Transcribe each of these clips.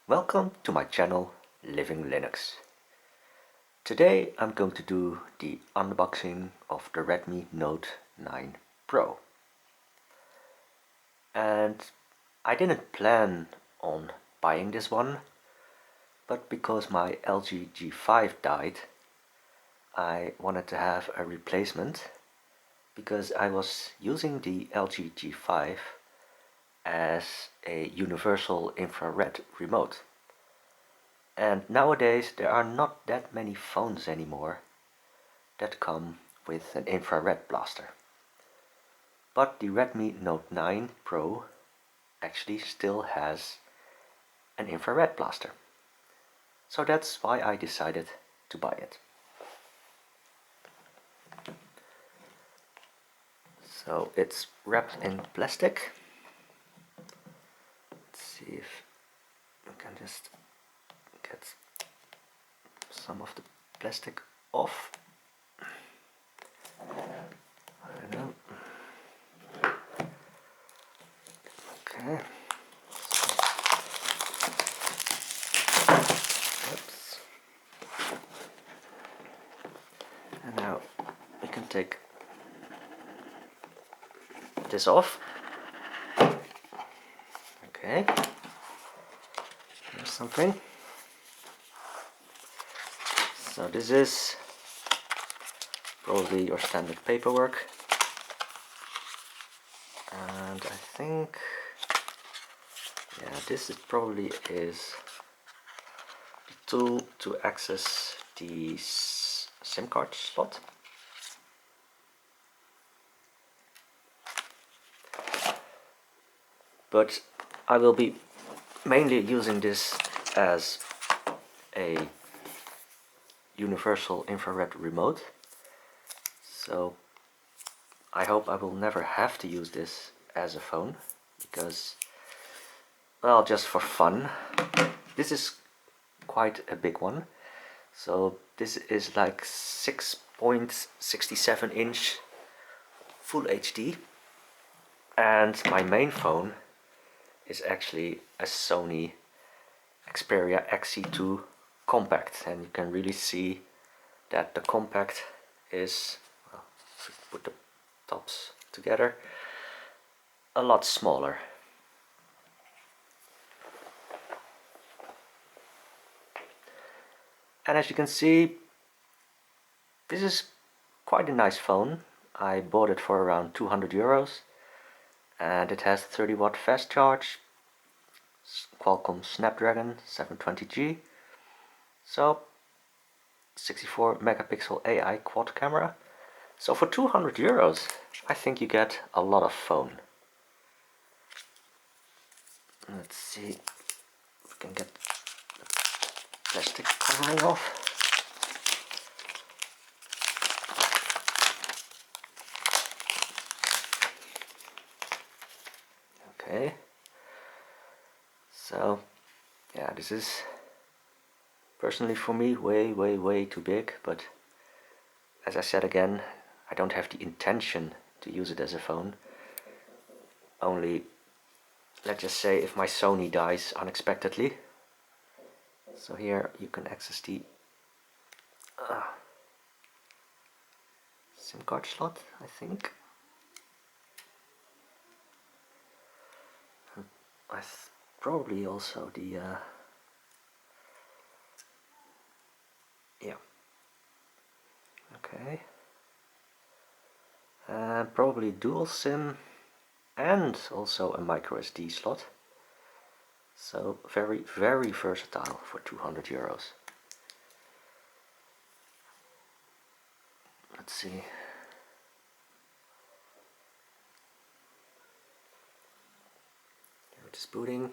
Welcome to my channel Living Linux. Today I'm going to do the unboxing of the Redmi Note 9 Pro. And I didn't plan on buying this one, but because my LG G5 died, I wanted to have a replacement because I was using the LG G5 as a universal infrared remote. And nowadays there are not that many phones anymore that come with an infrared blaster. But the Redmi Note 9 Pro actually still has an infrared blaster. So that's why I decided to buy it. So it's wrapped in plastic. Let's see if we can just get some of the plastic off. I don't know. Okay. Oops. And now we can take this off. Okay. Here's something. So this is probably your standard paperwork, and I think, yeah, this is probably is the tool to access the SIM card slot. But I will be mainly using this as a universal infrared remote, so I hope I will never have to use this as a phone, because, well, just for fun. This is quite a big one, so this is like 6.67 inch Full HD, and my main phone is actually a Sony Xperia XC2 compact, and you can really see that the compact is, well, if we put the tops together, a lot smaller. And as you can see, this is quite a nice phone. I bought it for around 200 euros, and it has 30-watt fast charge, Qualcomm Snapdragon 720G, so 64 megapixel AI quad camera. So for 200 euros, I think you get a lot of phone. Let's see if we can get the plastic covering off. Okay. So, yeah, this is personally for me way too big, but as I said again, I don't have the intention to use it as a phone. Only, let's just say, if my Sony dies unexpectedly. So here you can access the SIM card slot, I think. Probably also the yeah, okay, probably dual SIM and also a micro SD slot. So very versatile for 200 euros. Let's see. Here it is booting.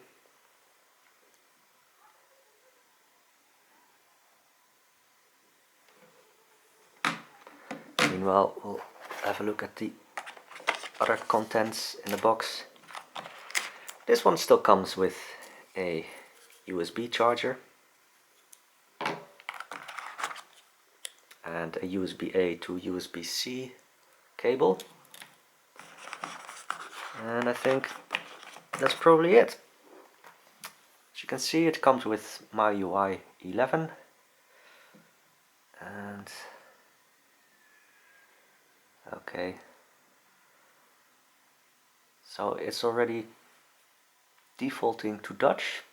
Meanwhile, we'll have a look at the other contents in the box. This one still comes with a USB charger and a USB-A to USB-C cable, and I think that's probably it. you can see, it comes with MyUI 11, and okay, so it's already defaulting to Dutch,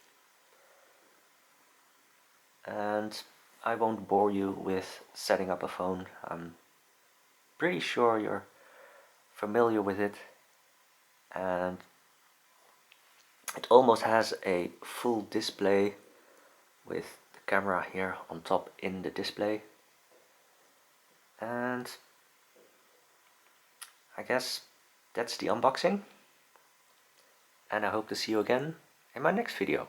and I won't bore you with setting up a phone. I'm pretty sure you're familiar with it, and it almost has a full display with the camera here on top in the display. And I guess that's the unboxing, and I hope to see you again in my next video.